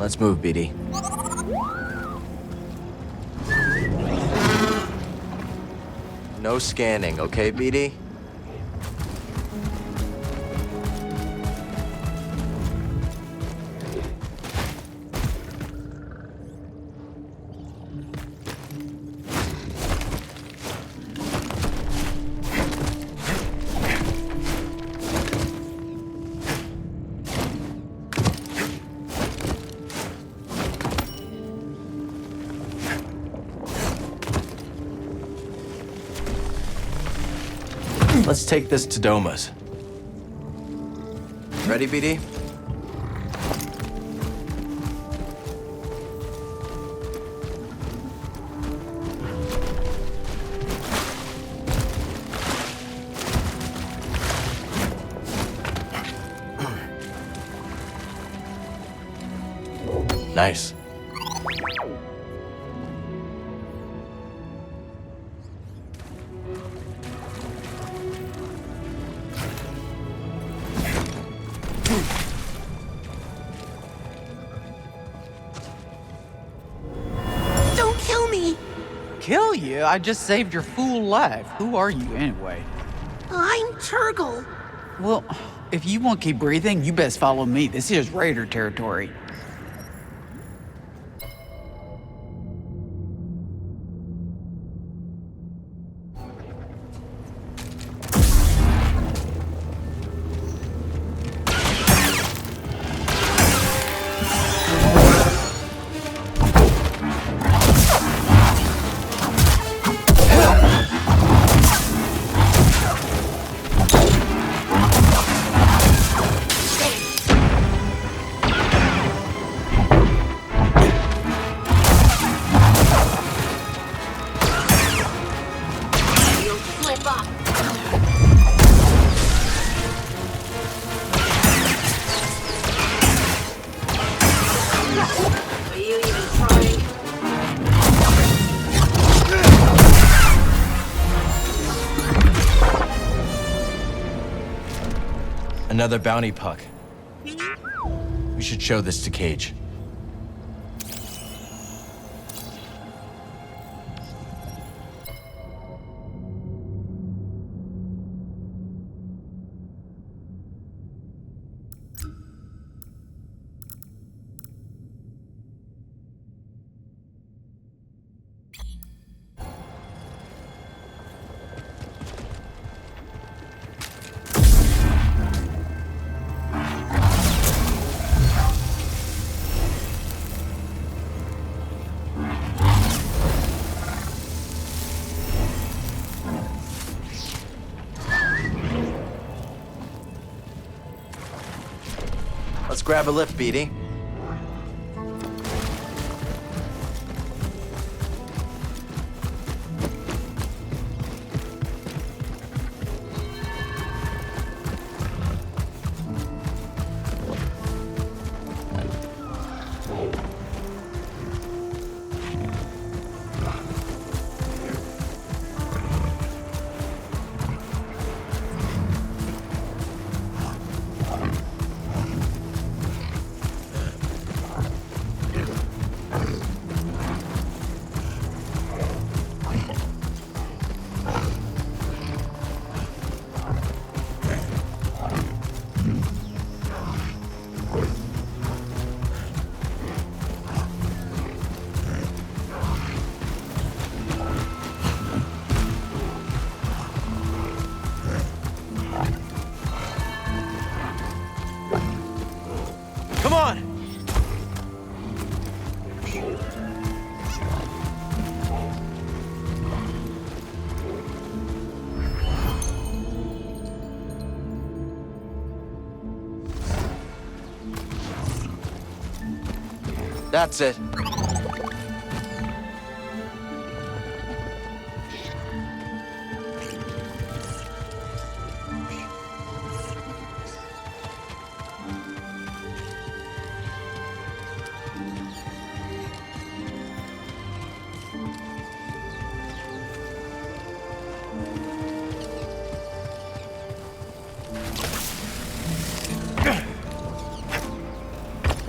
Let's move, BD. No scanning, okay, BD? Let's take this to Doma's. Ready, BD? Nice. Kill you? I just saved your fool life. Who are you anyway? I'm Turgle. Well, if you want to keep breathing, you best follow me. This is Raider territory. Another bounty puck. We should show this to Cage. Let's grab a lift, BD. Come on! That's it.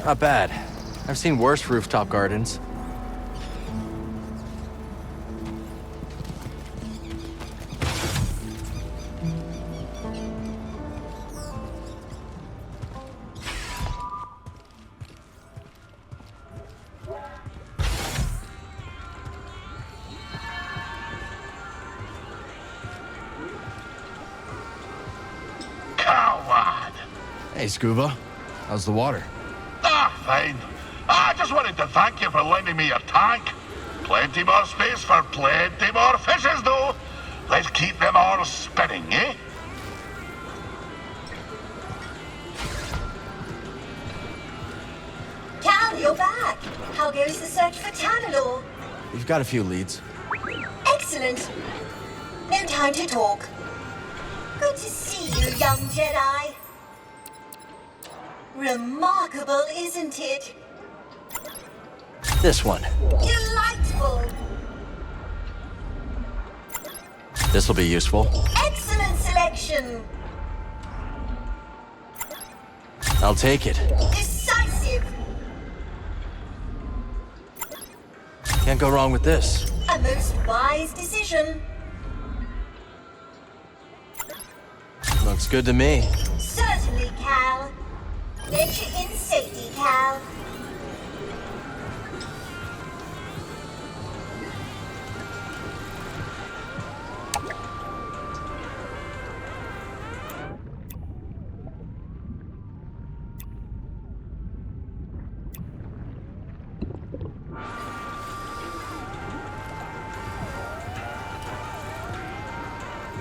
Not bad. I've seen worse rooftop gardens. Hey, Scuba. How's the water? Fine. I just wanted to thank you for lending me your tank. Plenty more space for plenty more fishes, though. Let's keep them all spinning, eh? Cal, you're back. How goes the search for Tanalor? We've got a few leads. Excellent. No time to talk. Good to see you, young Jedi. Remarkable, isn't it? This one. Delightful. This'll be useful. Excellent selection. I'll take it. Decisive. Can't go wrong with this. A most wise decision. Looks good to me. Certainly, Cal. Venture in safety, Cal.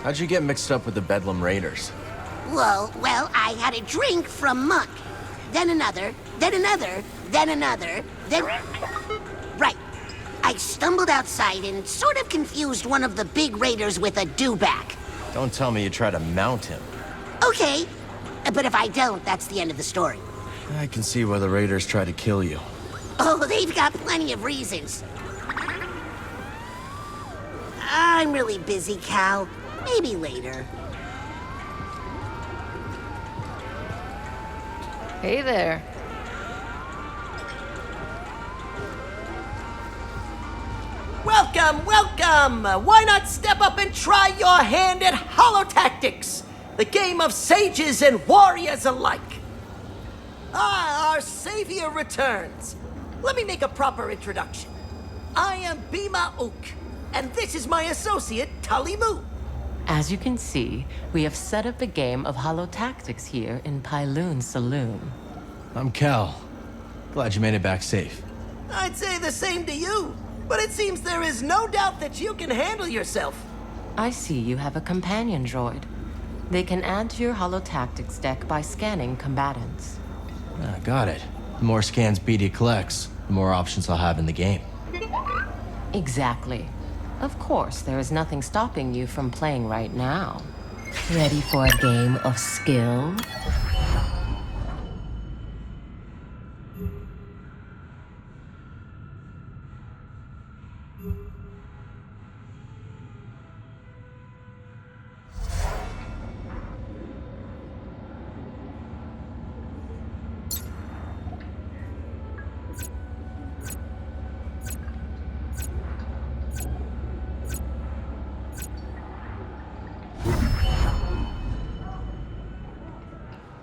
How'd you get mixed up with the Bedlam Raiders? Well, I had a drink from Muck. Then another, then another, then another, then... Right. I stumbled outside and sort of confused one of the big raiders with a dewback. Don't tell me you try to mount him. Okay. But if I don't, that's the end of the story. I can see why the Raiders try to kill you. Oh, they've got plenty of reasons. I'm really busy, Cal. Maybe later. Hey there. Welcome, welcome! Why not step up and try your hand at Holotactics, the game of sages and warriors alike? Ah, our savior returns. Let me make a proper introduction. I am Bima Ook, and this is my associate, Talimu. As you can see, we have set up a game of Holotactics here in Pyloon's saloon. I'm Cal. Glad you made it back safe. I'd say the same to you, but it seems there is no doubt that you can handle yourself. I see you have a companion droid. They can add to your Holotactics deck by scanning combatants. Got it. The more scans BD collects, the more options I'll have in the game. Exactly. Of course, there is nothing stopping you from playing right now. Ready for a game of skill?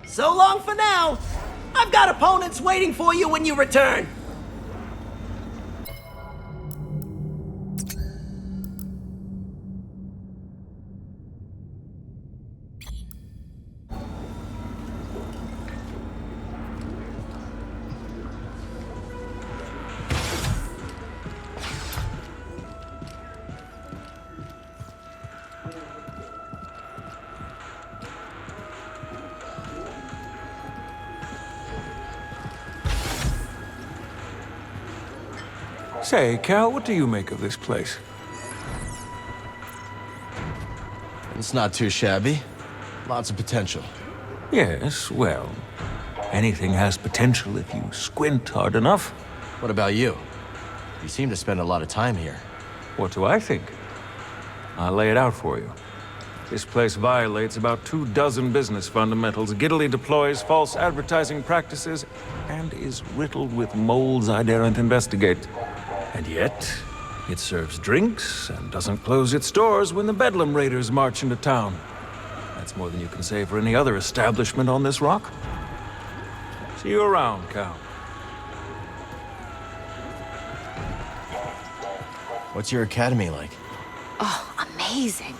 So long for now. I've got opponents waiting for you when you return. Say, Cal, what do you make of this place? It's not too shabby. Lots of potential. Yes, well, anything has potential if you squint hard enough. What about you? You seem to spend a lot of time here. What do I think? I'll lay it out for you. This place violates about 24 business fundamentals, giddily deploys false advertising practices, and is riddled with moles I daren't investigate. And yet, it serves drinks and doesn't close its doors when the Bedlam Raiders march into town. That's more than you can say for any other establishment on this rock. See you around, Cal. What's your academy like? Oh, amazing.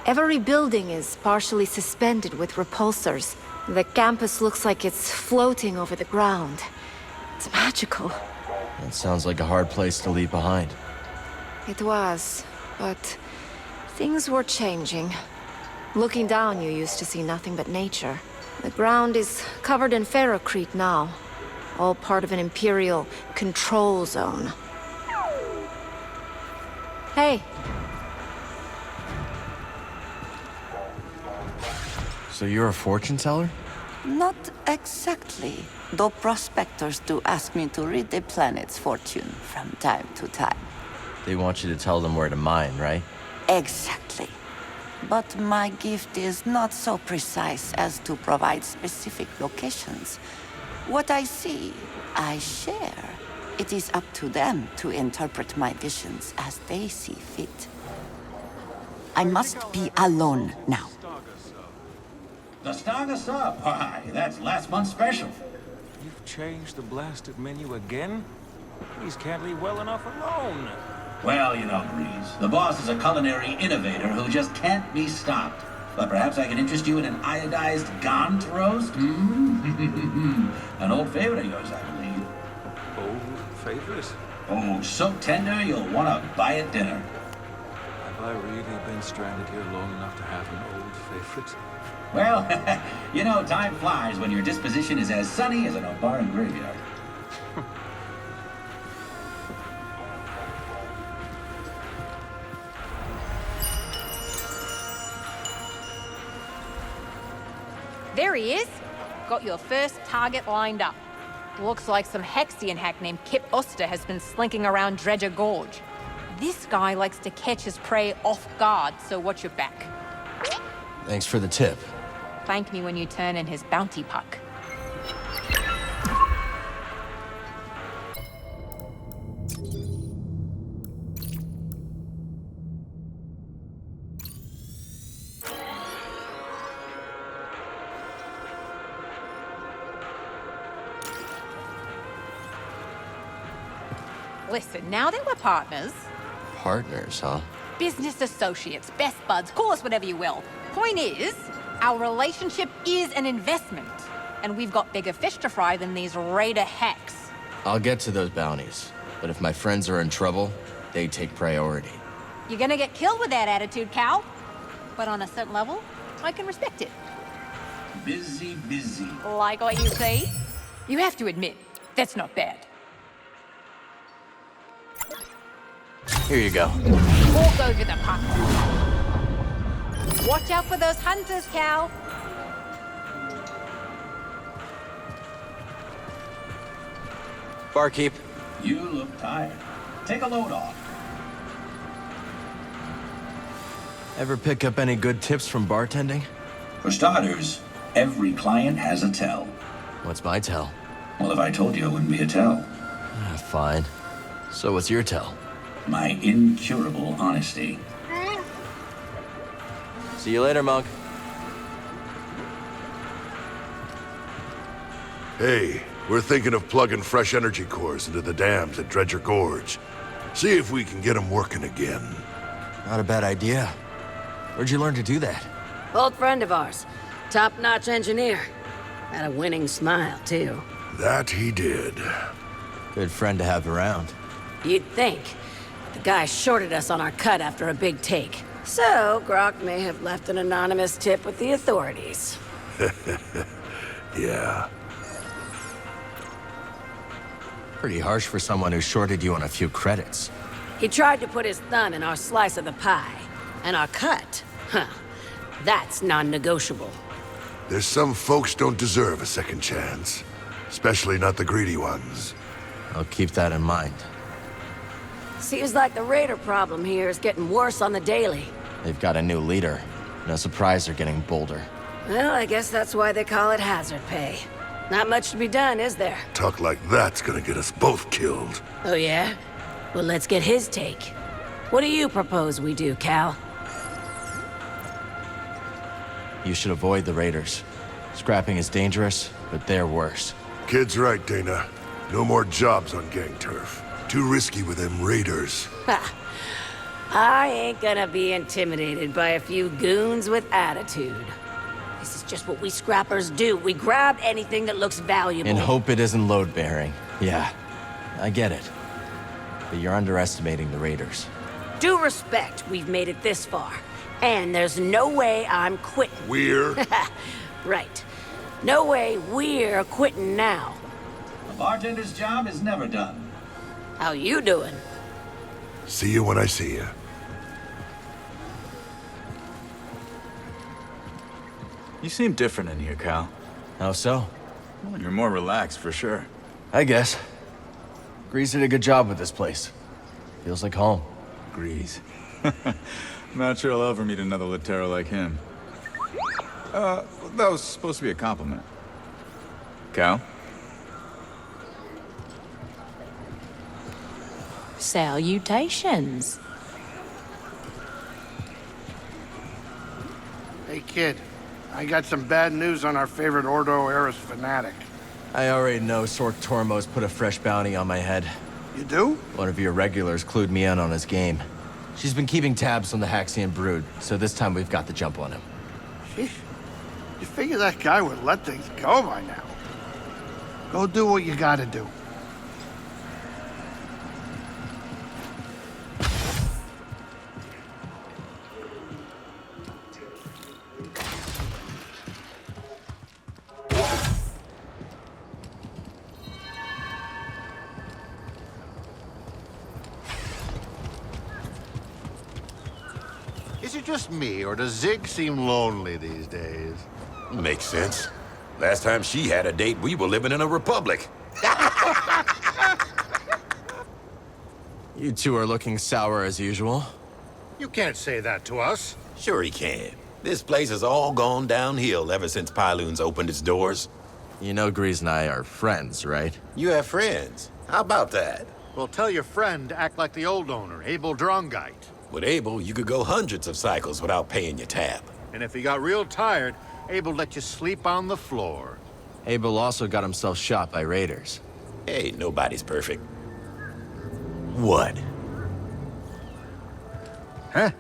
Every building is partially suspended with repulsors. The campus looks like it's floating over the ground. It's magical. That sounds like a hard place to leave behind. It was, but things were changing. Looking down, you used to see nothing but nature. The ground is covered in ferrocrete now, all part of an Imperial control zone. Hey. So you're a fortune teller? Not exactly, though prospectors do ask me to read the planet's fortune from time to time. They want you to tell them where to mine, right? Exactly. But my gift is not so precise as to provide specific locations. What I see, I share. It is up to them to interpret my visions as they see fit. I must be alone now. The Staga sub? Why, that's last month's special. You've changed the blasted menu again? These can't leave well enough alone. Well, you know, Grease, the boss is a culinary innovator who just can't be stopped. But perhaps I can interest you in an iodized Gaunt roast? An old favorite of yours, I believe. Old favorite? Oh, so tender you'll want to buy at dinner. Have I really been stranded here long enough to have an old favorite? Well, you know, time flies when your disposition is as sunny as an Obaran graveyard. There he is. Got your first target lined up. Looks like some Haxion hack named Kip Oster has been slinking around Dredger Gorge. This guy likes to catch his prey off guard, so watch your back. Thanks for the tip. Thank me when you turn in his bounty puck. Listen, now that we're partners... Partners, huh? Business associates, best buds, call us whatever you will. Point is, our relationship is an investment. And we've got bigger fish to fry than these raider hacks. I'll get to those bounties. But if my friends are in trouble, they take priority. You're gonna get killed with that attitude, Cal. But on a certain level, I can respect it. Busy, busy. Like what you see? You have to admit, that's not bad. Here you go. Walk over the puck. Watch out for those hunters, Cal. Barkeep. You look tired. Take a load off. Ever pick up any good tips from bartending? For starters, every client has a tell. What's my tell? Well, if I told you, it wouldn't be a tell. Fine. So what's your tell? My incurable honesty. See you later, Monk. Hey, we're thinking of plugging fresh energy cores into the dams at Dredger Gorge. See if we can get them working again. Not a bad idea. Where'd you learn to do that? Old friend of ours. Top-notch engineer. Had a winning smile, too. That he did. Good friend to have around. You'd think. The guy shorted us on our cut after a big take. So, Grok may have left an anonymous tip with the authorities. Yeah. Pretty harsh for someone who shorted you on a few credits. He tried to put his thumb in our slice of the pie. And our cut? Huh. That's non-negotiable. There's some folks don't deserve a second chance. Especially not the greedy ones. I'll keep that in mind. Seems like the raider problem here is getting worse on the daily. They've got a new leader. No surprise they're getting bolder. Well, I guess that's why they call it hazard pay. Not much to be done, is there? Talk like that's gonna get us both killed. Oh, yeah? Well, let's get his take. What do you propose we do, Cal? You should avoid the raiders. Scrapping is dangerous, but they're worse. Kid's right, Dana. No more jobs on gang turf. Too risky with them raiders. Ha! I ain't gonna be intimidated by a few goons with attitude. This is just what we scrappers do. We grab anything that looks valuable. And hope it isn't load-bearing. Yeah, I get it. But you're underestimating the raiders. Due respect, we've made it this far. And there's no way I'm quitting. We're? Right. No way we're quitting now. A bartender's job is never done. How you doing? See you when I see you. You seem different in here, Cal. How so? Well, you're more relaxed, for sure. I guess. Grease did a good job with this place. Feels like home. Grease. Not sure I'll ever meet another Latero like him. That was supposed to be a compliment. Cal? Salutations. Hey, kid. I got some bad news on our favorite Ordo Eris fanatic. I already know Sork Tormo's put a fresh bounty on my head. You do? One of your regulars clued me in on his game. She's been keeping tabs on the Haxion brood, so this time we've got the jump on him. Sheesh. You figure that guy would let things go by now. Go do what you gotta do. Is it just me, or does Zig seem lonely these days? Makes sense. Last time she had a date, we were living in a republic. You two are looking sour as usual. You can't say that to us. Sure he can. This place has all gone downhill ever since Pyloon's opened its doors. You know Grease and I are friends, right? You have friends. How about that? Well, tell your friend to act like the old owner, Abel Drongite. With Abel, you could go hundreds of cycles without paying your tab. And if he got real tired, Abel let you sleep on the floor. Abel also got himself shot by raiders. Hey, nobody's perfect. What? Huh?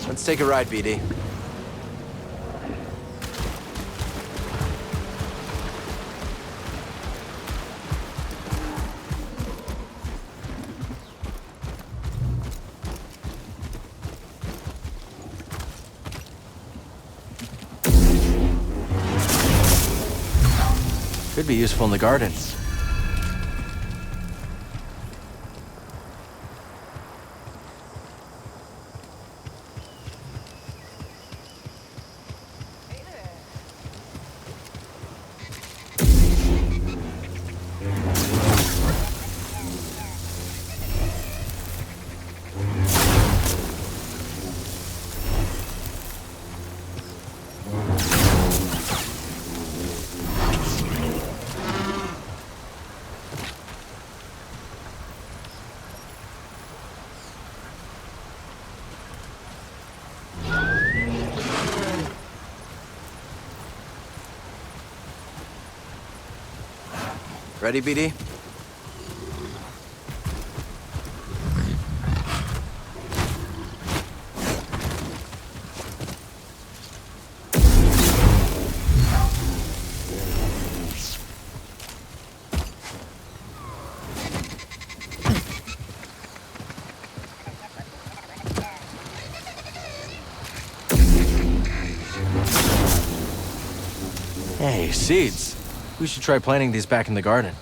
Let's take a ride, BD. Could be useful in the garden. Ready, BD? Hey, seeds. We should try planting these back in the garden.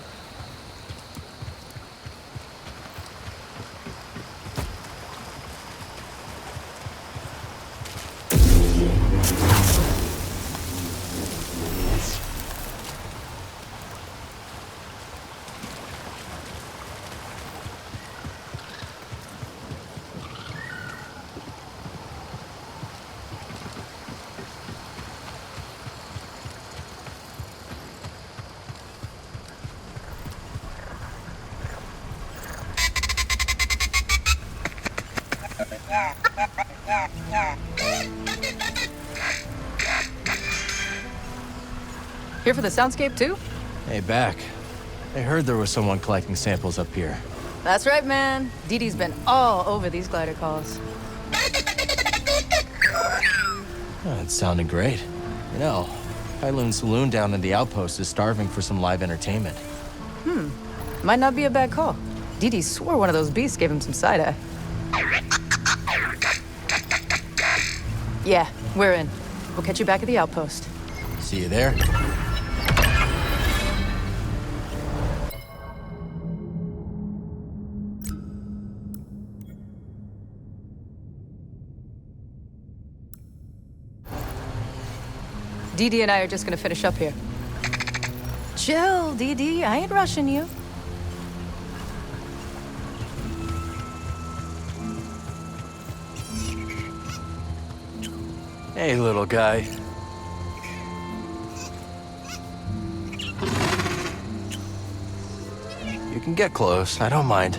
Here for the soundscape too? Hey, back. I heard there was someone collecting samples up here. That's right, man. Dee Dee's been all over these glider calls. Oh, it sounded great. You know, Pyloon Saloon down in the outpost is starving for some live entertainment. Might not be a bad call. Dee Dee swore one of those beasts gave him some side-eye. Yeah, we're in. We'll catch you back at the outpost. See you there. Dee Dee and I are just gonna finish up here. Chill, Dee Dee. I ain't rushing you. Hey, little guy. You can get close. I don't mind.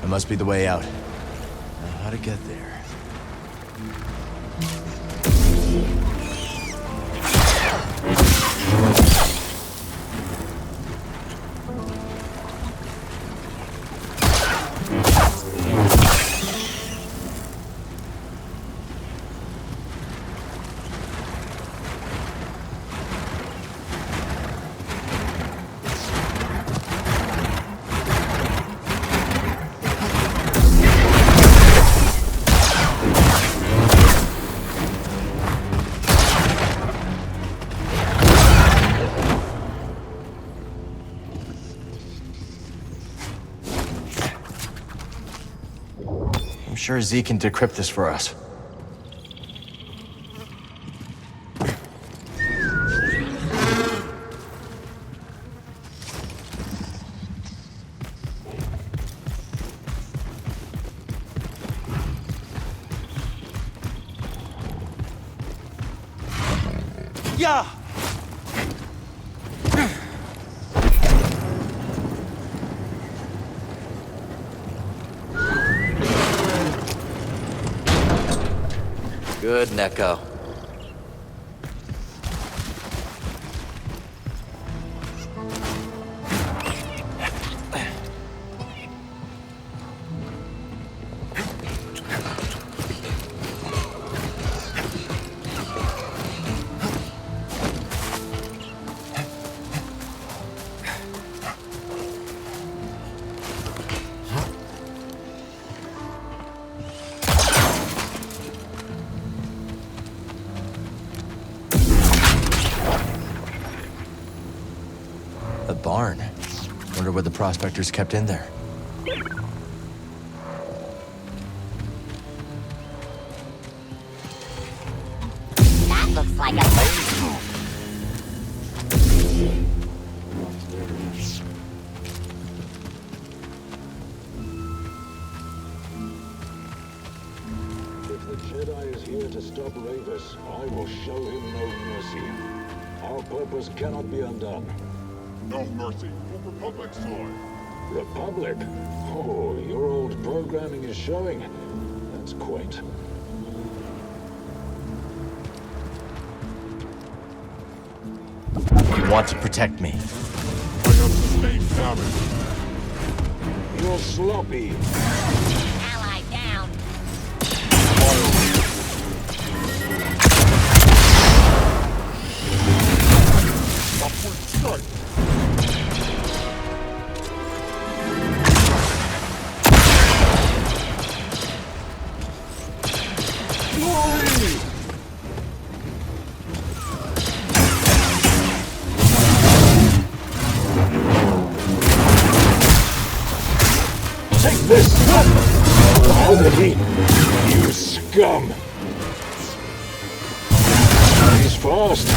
Must be the way out. Now, how to get there? I'm sure Z can decrypt this for us. Yeah! Good, Neko. Barn. Wonder what the prospectors kept in there. That looks like a bird. If the Jedi is here to stop Ravus, I will show him no mercy. Our purpose cannot be undone. No mercy. For Republic side. Republic? Oh, your old programming is showing. That's quaint. You want to protect me. I have sustained damage. You're sloppy. Ally down. Upward strike. Glory! Take this! All the heat, you scum! He's fast.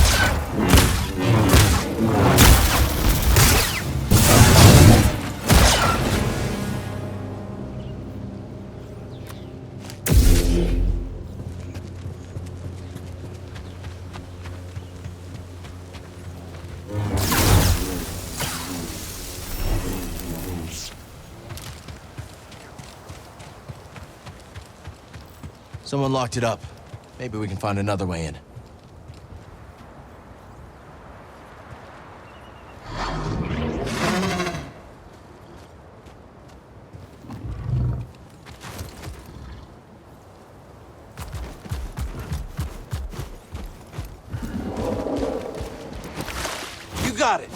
Someone locked it up. Maybe we can find another way in. You got it.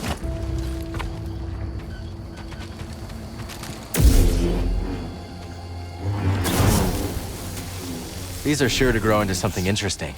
These are sure to grow into something interesting.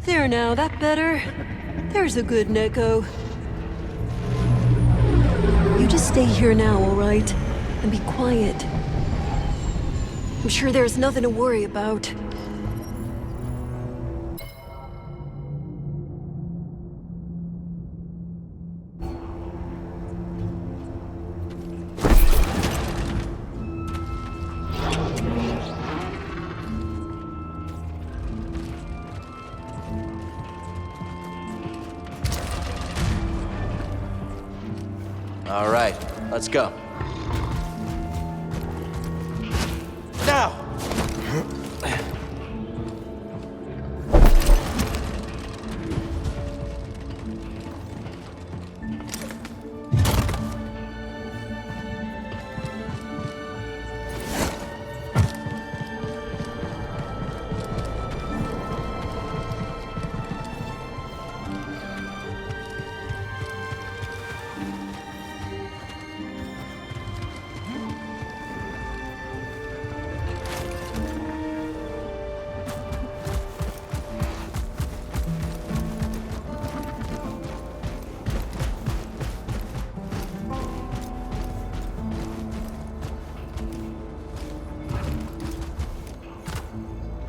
There now, that better? There's a good Neko. You just stay here now, all right? And be quiet. I'm sure there's nothing to worry about. All right, let's go. Now!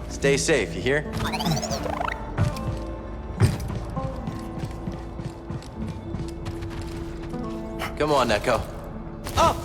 Stay safe, you hear? Come on, Neko. Up!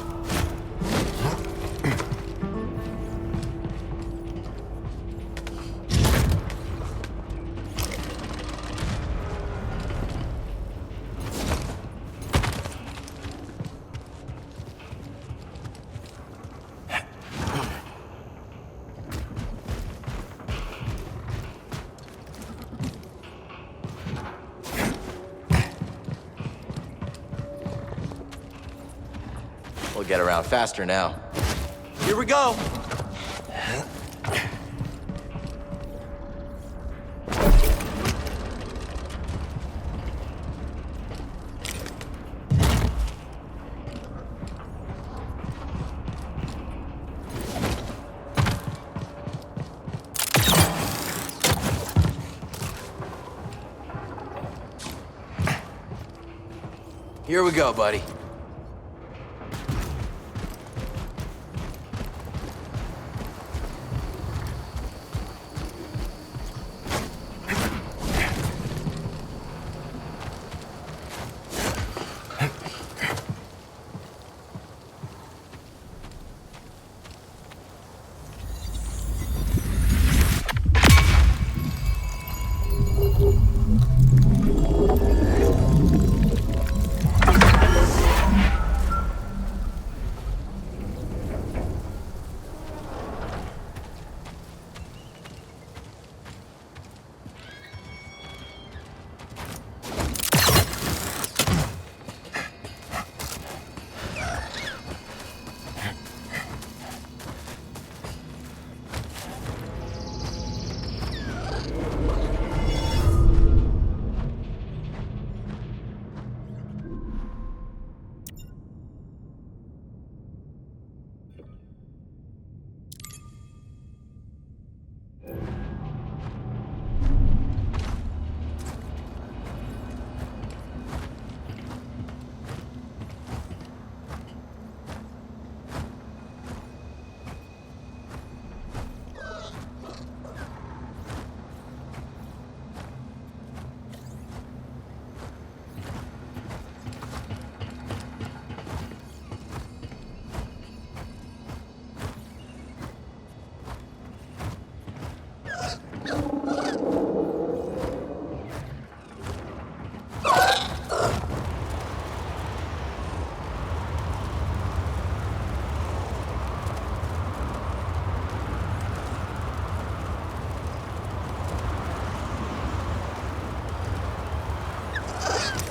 get around faster now. Here we go! Here we go, buddy.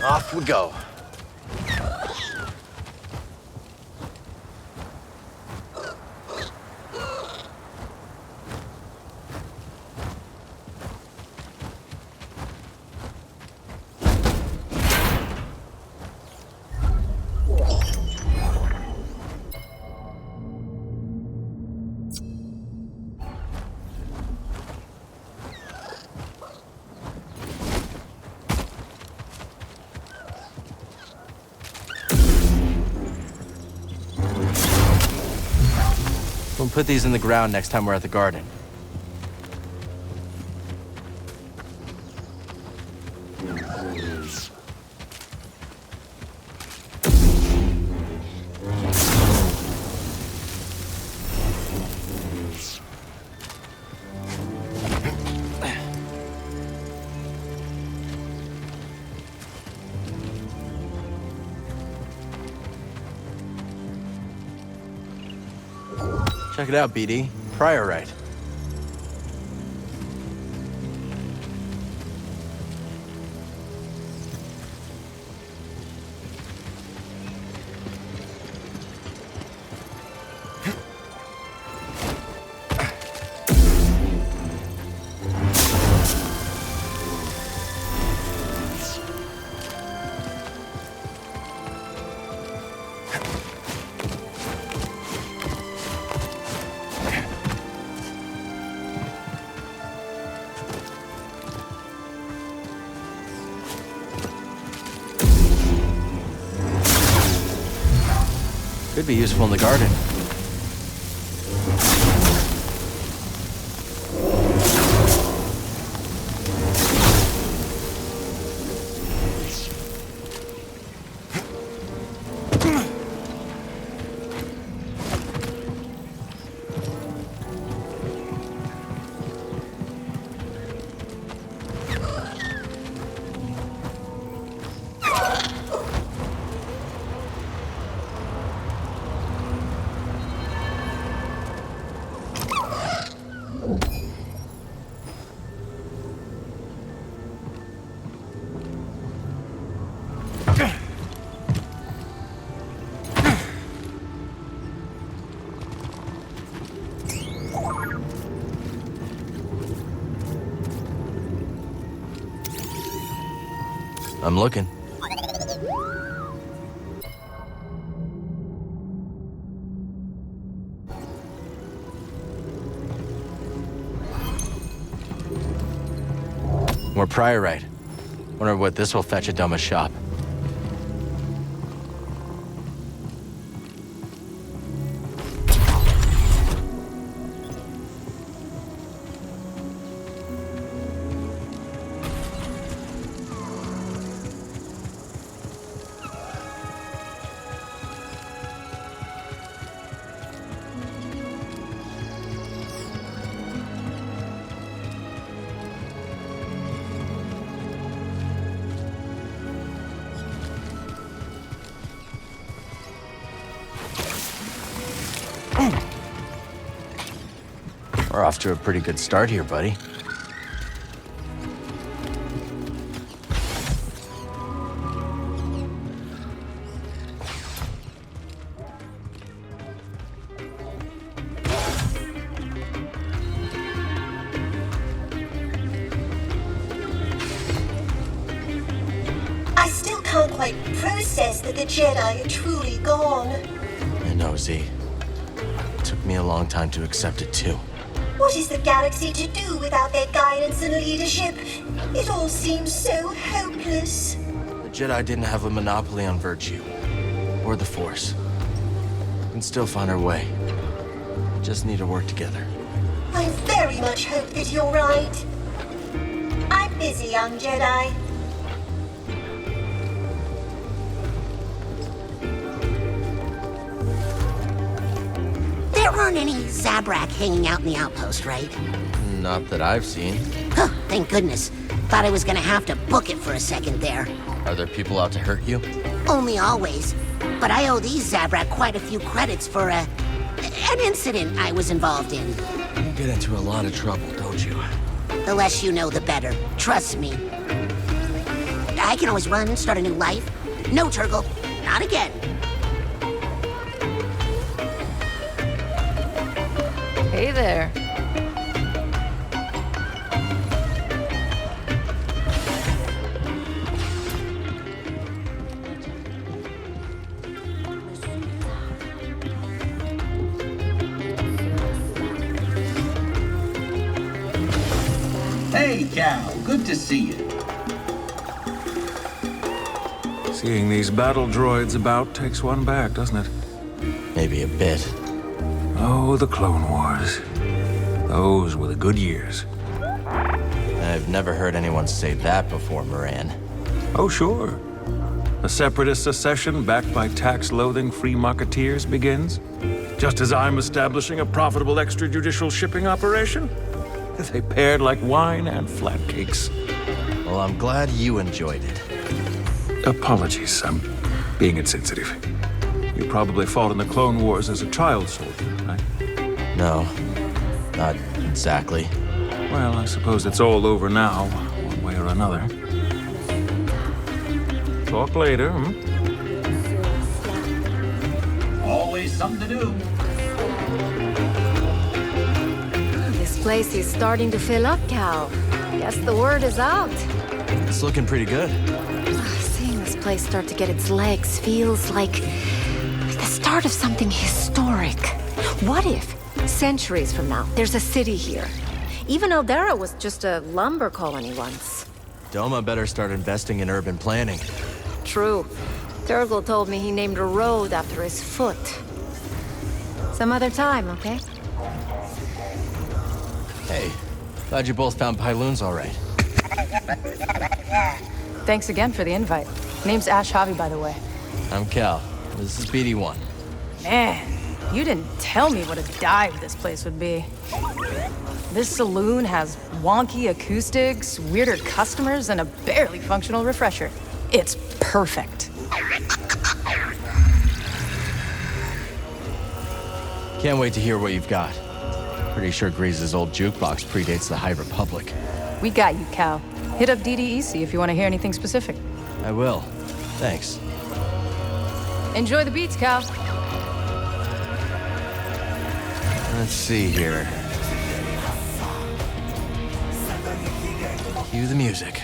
Off we go. We'll put these in the ground next time we're at the garden. Check it out, BD. Priorite. Could be useful in the garden. I'm looking. More Priorite. Wonder what this will fetch at Doma's shop. We're off to a pretty good start here, buddy. I still can't quite process that the Jedi are truly gone. I know, Z. Took me a long time to accept it, too. What is the galaxy to do without their guidance and leadership? It all seems so hopeless. The Jedi didn't have a monopoly on virtue. Or the Force. We can still find our way. Just need to work together. I very much hope that you're right. I'm busy, young Jedi. There aren't any Zabrak hanging out in the outpost, right? Not that I've seen. Huh, thank goodness. Thought I was gonna have to book it for a second there. Are there people out to hurt you? Only always. But I owe these Zabrak quite a few credits for an incident I was involved in. You get into a lot of trouble, don't you? The less you know, the better. Trust me. I can always run, start a new life. No, Turgle. Not again. Hey there. Hey, Cal. Good to see you. Seeing these battle droids about takes one back, doesn't it? Maybe a bit. Oh, the Clone Wars. Those were the good years. I've never heard anyone say that before, Moran. Oh, sure. A separatist secession backed by tax-loathing free marketeers begins. Just as I'm establishing a profitable extrajudicial shipping operation. They paired like wine and flatcakes. Well, I'm glad you enjoyed it. Apologies, I'm being insensitive. You probably fought in the Clone Wars as a child soldier, right? No, not exactly. Well, I suppose it's all over now, one way or another. Talk later, Always something to do. This place is starting to fill up, Cal. Guess the word is out. It's looking pretty good. Seeing this place start to get its legs feels like the start of something historic. What if, centuries from now, there's a city here? Even Aldera was just a lumber colony once. Doma better start investing in urban planning. True. Turgle told me he named a road after his foot. Some other time, okay? Hey, glad you both found Pyloons all right. Thanks again for the invite. Name's Ashe Javi, by the way. I'm Cal. This is BD1. Man, you didn't tell me what a dive this place would be. This saloon has wonky acoustics, weirder customers, and a barely functional refresher. It's perfect. Can't wait to hear what you've got. Pretty sure Grease's old jukebox predates the High Republic. We got you, Cal. Hit up DDEC if you want to hear anything specific. I will. Thanks. Enjoy the beats, Cal. Let's see here. Cue the music.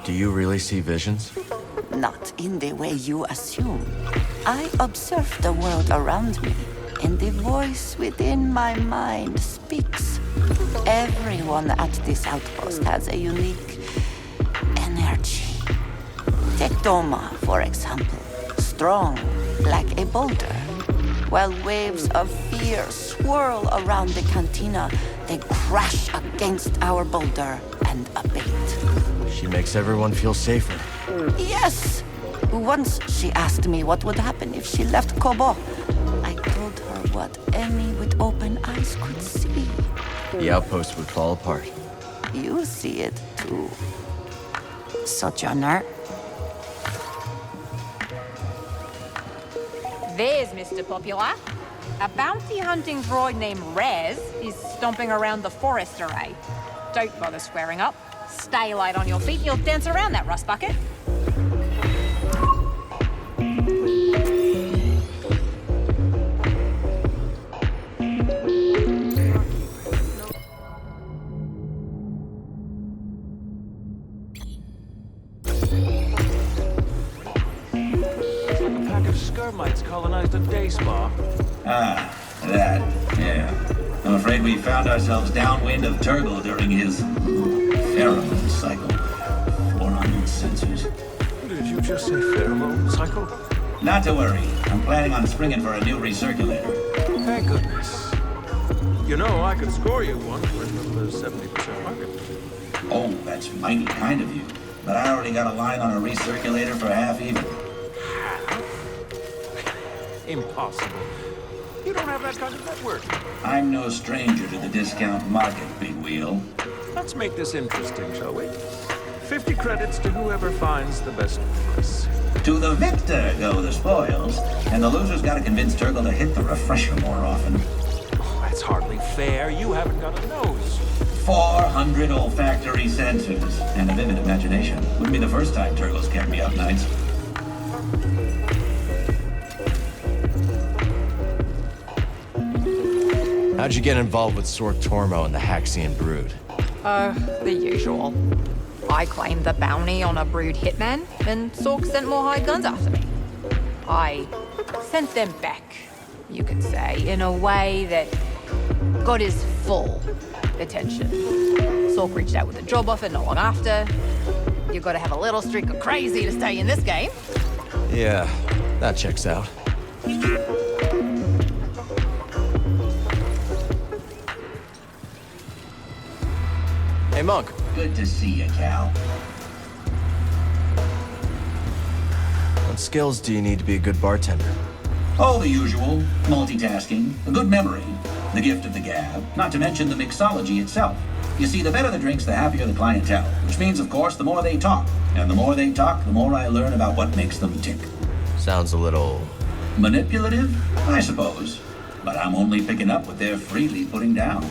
Do you really see visions? Not in the way you assume. I observe the world around me, and the voice within my mind speaks. Everyone at this outpost has a unique energy. Take Doma, for example. Strong, like a boulder. While waves of fear swirl around the cantina, they crash against our boulder and abate. She makes everyone feel safer. Yes! Once she asked me what would happen if she left Koboh. I told her what any with open eyes could see. The outpost would fall apart. You see it too, Sojourner. There's Mr. Popular. A bounty hunting droid named Rez is stomping around the forest array. Don't bother squaring up. Stay light on your feet, you'll dance around that rust bucket. Skirmites colonized a day spa. Ah, that, yeah. I'm afraid we found ourselves downwind of Turgle during his pheromone cycle. 400 sensors. Did you just say pheromone cycle? Not to worry. I'm planning on springing for a new recirculator. Thank goodness. You know, I could score you one for the 70% market. Oh, that's mighty kind of you. But I already got a line on a recirculator for half even. Impossible. You don't have that kind of network. I'm no stranger to the discount market, big wheel. Let's make this interesting, shall we? 50 credits to whoever finds the best price. To the victor go the spoils, and the loser's got to convince Turgle to hit the refresher more often. Oh, that's hardly fair. You haven't got a nose. 400 olfactory sensors and a vivid imagination. Wouldn't be the first time Turgle's kept me up nights. How'd you get involved with Sork Tormo and the Haxion brood? The usual. I claimed the bounty on a brood hitman, and Sork sent more hired guns after me. I sent them back, you could say, in a way that got his full attention. Sork reached out with a job offer not long after. You gotta have a little streak of crazy to stay in this game. Yeah, that checks out. Hey, Monk. Good to see you, Cal. What skills do you need to be a good bartender? Oh, the usual. Multitasking, a good memory, the gift of the gab, not to mention the mixology itself. You see, the better the drinks, the happier the clientele, which means, of course, the more they talk. And the more they talk, the more I learn about what makes them tick. Sounds a little... manipulative, I suppose. But I'm only picking up what they're freely putting down.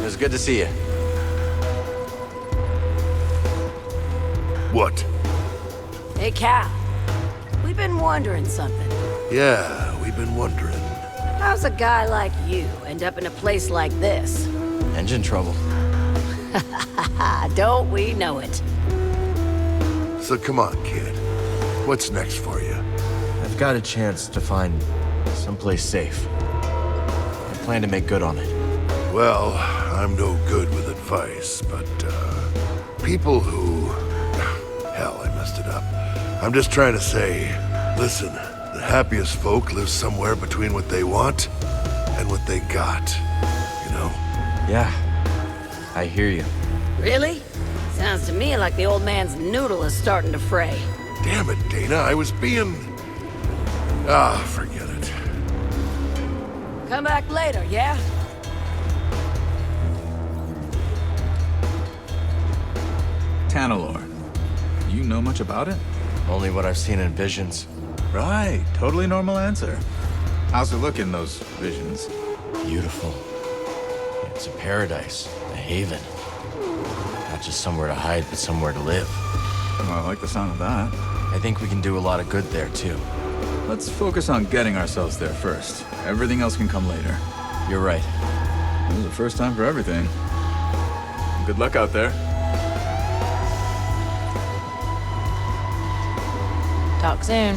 It was good to see you. What? Hey, Cal. We've been wondering something. Yeah, we've been wondering. How's a guy like you end up in a place like this? Engine trouble. Don't we know it? So come on, kid. What's next for you? I've got a chance to find someplace safe. I plan to make good on it. Well, I'm no good with advice, but, people who... Hell, I messed it up. I'm just trying to say, listen, the happiest folk live somewhere between what they want and what they got, you know? Yeah, I hear you. Really? Sounds to me like the old man's noodle is starting to fray. Damn it, Dana, I was being... forget it. Come back later, yeah? Tanalor. You know much about it? Only what I've seen in visions. Right, totally normal answer. How's it look in those visions? Beautiful. It's a paradise, a haven. Not just somewhere to hide, but somewhere to live. Well, I like the sound of that. I think we can do a lot of good there, too. Let's focus on getting ourselves there first. Everything else can come later. You're right. This is the first time for everything. Good luck out there. Talk soon.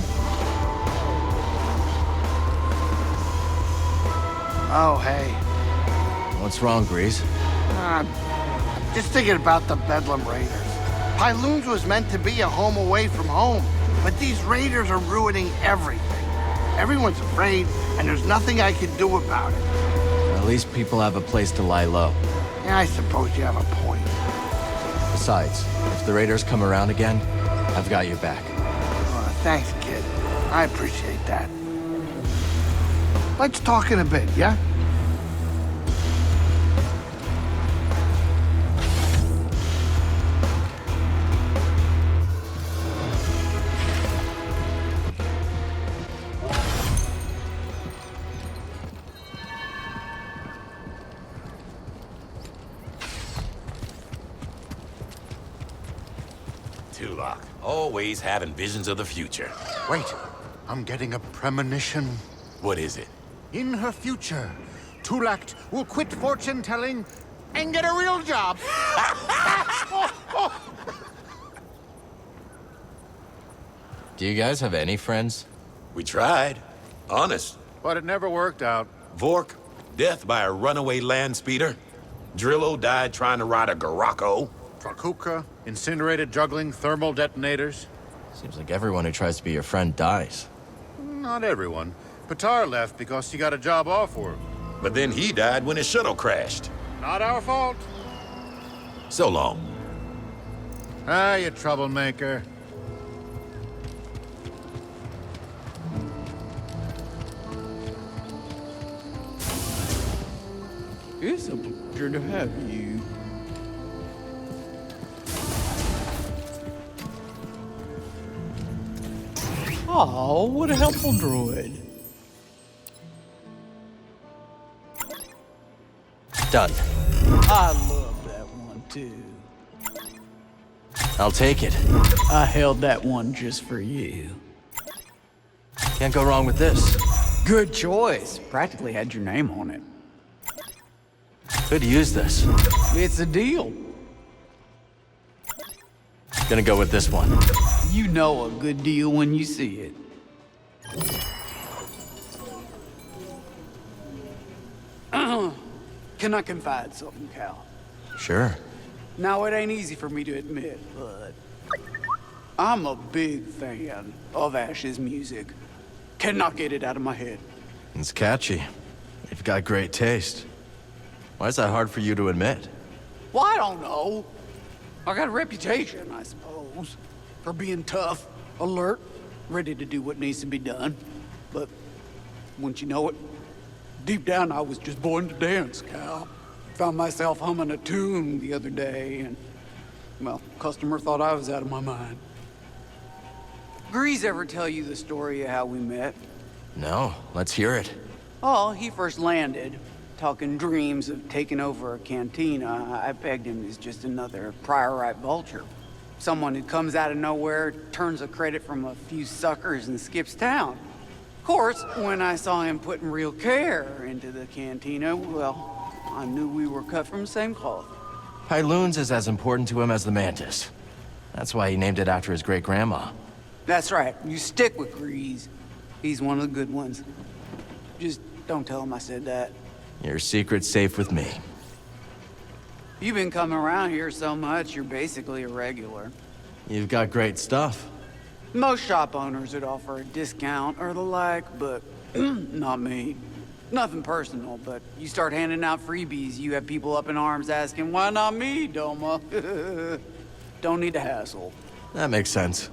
Oh, hey. What's wrong, Grease? Just thinking about the Bedlam Raiders. Pyloon's was meant to be a home away from home, but these raiders are ruining everything. Everyone's afraid, and there's nothing I can do about it. At least people have a place to lie low. Yeah, I suppose you have a point. Besides, if the raiders come around again, I've got your back. Thanks, kid. I appreciate that. Let's talk in a bit, yeah? Tulok, always having visions of the future. Wait, I'm getting a premonition. What is it? In her future, Tulak will quit fortune-telling and get a real job. Do you guys have any friends? We tried. Honest. But it never worked out. Vork, death by a runaway land speeder. Drillo died trying to ride a Garako. Trakuka, incinerated juggling thermal detonators. Seems like everyone who tries to be your friend dies. Not everyone. Patar left because he got a job offer. But then he died when his shuttle crashed. Not our fault. So long. Ah, you troublemaker. It's a pleasure to have you. Oh, what a helpful droid. Done. I love that one too. I'll take it. I held that one just for you. Can't go wrong with this. Good choice. Practically had your name on it. Could use this. It's a deal. Gonna go with this one. You know a good deal when you see it. Can I confide something, Cal? Sure. Now, it ain't easy for me to admit, but I'm a big fan of Ashe's music. Cannot get it out of my head. It's catchy. You've got great taste. Why is that hard for you to admit? Well, I don't know. I got a reputation, I suppose, for being tough, alert, ready to do what needs to be done. But once you know it, deep down I was just born to dance, Cal. Found myself humming a tune the other day, and, well, customer thought I was out of my mind. Grease ever tell you the story of how we met? No, let's hear it. Oh, he first landed, talking dreams of taking over a cantina. I pegged him as just another Priorite vulture. Someone who comes out of nowhere, turns a credit from a few suckers and skips town. Of course, when I saw him putting real care into the cantina, well, I knew we were cut from the same cloth. Pyloon's is as important to him as the Mantis. That's why he named it after his great-grandma. That's right. You stick with Grease. He's one of the good ones. Just don't tell him I said that. Your secret's safe with me. You've been coming around here so much, you're basically a regular. You've got great stuff. Most shop owners would offer a discount or the like, but not me. Nothing personal, but you start handing out freebies, you have people up in arms asking, why not me, Doma? Don't need a hassle. That makes sense.